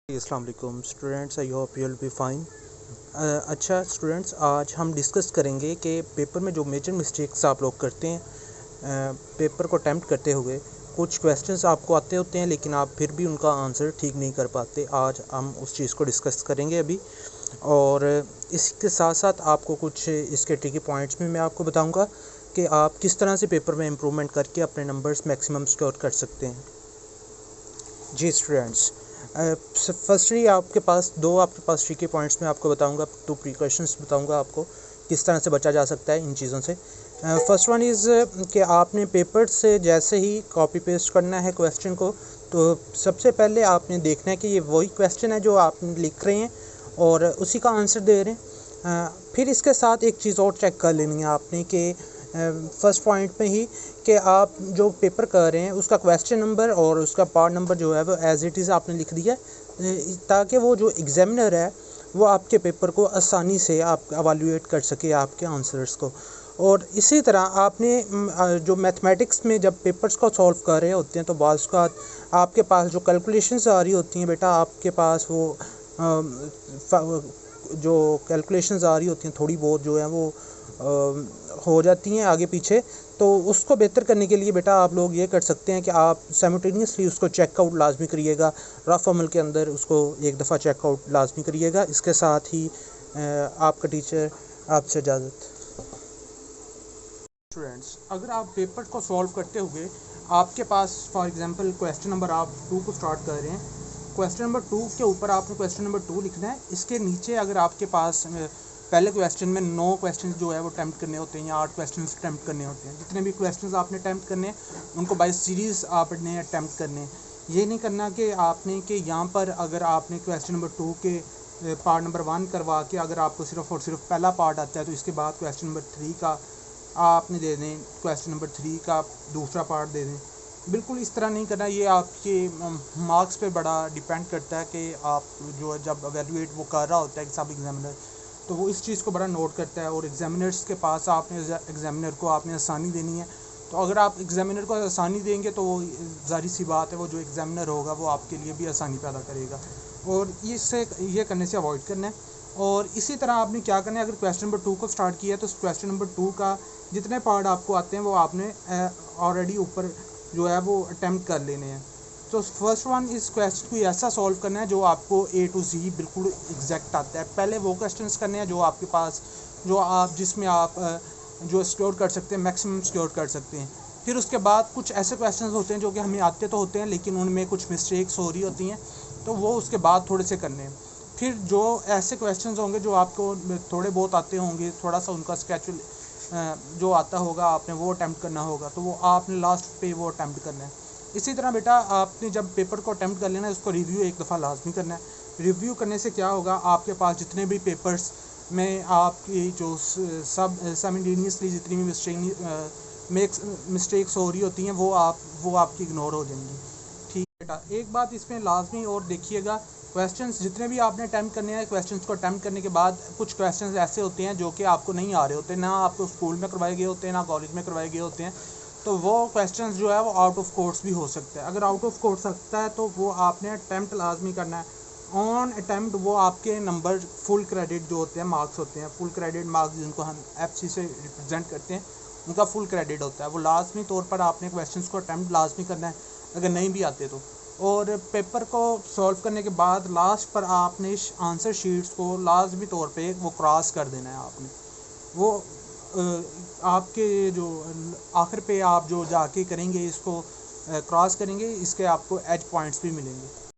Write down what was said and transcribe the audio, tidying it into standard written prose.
अस्सलाम वालेकुम students, I hope you will be fine. अच्छा स्टूडेंट्स, आज हम डिस्कस करेंगे कि पेपर में जो मेजर मिस्टेक्स आप लोग करते हैं पेपर को अटैम्प्ट करते हुए। कुछ क्वेश्चंस आपको आते होते हैं लेकिन आप फिर भी उनका आंसर ठीक नहीं कर पाते। आज हम उस चीज़ को डिस्कस करेंगे अभी, और इसके साथ साथ आपको कुछ इसके ट्रिकी पॉइंट्स भी मैं आपको बताऊंगा कि आप किस तरह से पेपर में इम्प्रूवमेंट करके अपने नंबर्स मैक्सिमम स्कोर कर सकते हैं। जी स्टूडेंट्स, फर्स्टली आपके पास ट्रिकी पॉइंट्स में आपको बताऊंगा, 2 प्रिकॉशंस बताऊंगा आपको किस तरह से बचा जा सकता है इन चीज़ों से। फर्स्ट वन इज़ कि आपने पेपर से जैसे ही कॉपी पेस्ट करना है क्वेश्चन को, तो सबसे पहले आपने देखना है कि ये वही क्वेश्चन है जो आप लिख रहे हैं और उसी का आंसर दे रहे हैं। फिर इसके साथ एक चीज़ और चेक कर लेनी है आपने कि फर्स्ट पॉइंट में ही कि आप जो पेपर कर रहे हैं उसका क्वेश्चन नंबर और उसका पार्ट नंबर जो है वो एज़ इट इज़ आपने लिख दिया, ताकि वो जो एग्ज़ामिनर है वो आपके पेपर को आसानी से आप एवेलुएट कर सके आपके आंसर्स को। और इसी तरह आपने जो मैथमेटिक्स में जब पेपर्स को सॉल्व कर रहे होते हैं तो बाज़ का आपके पास जो कैलकुलेशंस आ रही होती हैं बेटा, आपके पास वो जो कैलकुलेशंस आ रही होती हैं थोड़ी बहुत जो है वो हो जाती हैं आगे पीछे। तो उसको बेहतर करने के लिए बेटा आप लोग ये कर सकते हैं कि आप साइमल्टेनियसली उसको चेकआउट लाजमी करिएगा, रफ अमल के अंदर उसको एक दफ़ा चेकआउट लाजमी करिएगा। इसके साथ ही आपका टीचर आपसे इजाज़त। स्टूडेंट्स, अगर आप पेपर को सॉल्व करते हुए आपके पास फॉर एग्जांपल क्वेश्चन नंबर आप 2 को स्टार्ट कर रहे हैं, क्वेश्चन नंबर 2 के ऊपर आपने क्वेश्चन नंबर 2 लिखना है। इसके नीचे अगर आपके पास पहले क्वेश्चन में 9 क्वेश्चन जो है वो अटैम्प्ट करने होते हैं या 8 क्वेश्चन अटैम्प्ट करने होते हैं, जितने भी क्वेश्चन आपने अटैम्प्ट करने हैं उनको बाय सीरीज़ आपने अटैम्प्ट करने हैं। ये नहीं करना कि आपने कि यहाँ पर अगर आपने क्वेश्चन नंबर 2 के पार्ट नंबर 1 करवा के अगर आपको सिर्फ और सिर्फ पहला पार्ट आता है तो इसके बाद क्वेश्चन नंबर 3 का आपने दे दें, क्वेश्चन नंबर 3 का दूसरा पार्ट दे दें। बिल्कुल इस तरह नहीं करना। ये आपके मार्क्स पे बड़ा डिपेंड करता है कि आप जो जब एवेलुएट वो कर रहा होता है सब एग्जामिनर, तो वो इस चीज़ को बड़ा नोट करता है। और एग्जामिनर्स के पास आपने एग्जामिनर को आपने आसानी देनी है, तो अगर आप एग्जामिनर को आसानी देंगे तो वो ज़ाहिर सी बात है वो जो एग्जामिनर होगा वो आपके लिए भी आसानी पैदा करेगा, और इससे ये करने से अवॉइड करना है। और इसी तरह आपने क्या करना है, अगर क्वेश्चन नंबर 2 को स्टार्ट किया तो क्वेश्चन नंबर 2 का जितने पार्ट आपको आते हैं वो आपने ऑलरेडी ऊपर जो है वो अटैम्प्ट कर लेने हैं। तो फर्स्ट वन इस क्वेश्चन को ऐसा सॉल्व करना है जो आपको A to Z बिल्कुल एग्जैक्ट आता है। पहले वो क्वेश्चंस करने हैं जो आपके पास जो आप जिसमें आप जो स्कोर कर सकते हैं, मैक्सिमम स्कोर कर सकते हैं। फिर उसके बाद कुछ ऐसे क्वेश्चंस होते हैं जो कि हमें आते तो होते हैं लेकिन उनमें कुछ मिस्टेक्स हो रही होती हैं, तो वो उसके बाद थोड़े से करने हैं। फिर जो ऐसे क्वेश्चंस होंगे जो आपको थोड़े बहुत आते होंगे, थोड़ा सा उनका स्केचुअल जो आता होगा आपने वो अटैम्प्ट करना होगा, तो वो आपने लास्ट पे वो अटैम्प्ट करना है। इसी तरह बेटा आपने जब पेपर को अटैम्प्ट कर लेना है उसको रिव्यू एक दफ़ा लाजमी करना है। रिव्यू करने से क्या होगा, आपके पास जितने भी पेपर्स में आपकी जो सब साइमल्टेनियसली जितनी भी मिस्टेक्स हो रही होती हैं वो आपकी इग्नोर हो जाएंगी। ठीक बेटा, एक बात इसमें लाजमी और देखिएगा, क्वेश्चंस जितने भी आपने अटैम्प्ट करने हैं, क्वेश्चंस को अटैम्प्ट करने के बाद कुछ क्वेश्चंस ऐसे होते हैं जो कि आपको नहीं आ रहे होते, ना आपको स्कूल में करवाए गए होते हैं ना कॉलेज में करवाए गए होते हैं, तो वो क्वेश्चंस जो है वो आउट ऑफ कोर्स भी हो सकता है। अगर आउट ऑफ कोर्स सकता है तो वो आपने अटैम्प्ट लाजमी करना है। ऑन अटैम्प्ट वो आपके नंबर फुल क्रेडिट जो होते हैं मार्क्स होते हैं, फुल क्रेडिट मार्क्स जिनको हम FC से रिप्रेजेंट करते हैं, उनका फुल क्रेडिट होता है। वो लाजमी तौर पर आपने क्वेश्चंस को अटैम्प्ट लाजमी करना है अगर नहीं भी आते तो। और पेपर को सॉल्व करने के बाद लास्ट पर आपने आंसर शीट्स को लाजमी तौर पे वो क्रॉस कर देना है आपने। वो आपके जो आखिर पे आप जो जाके करेंगे इसको क्रॉस करेंगे, इसके आपको एज पॉइंट्स भी मिलेंगे।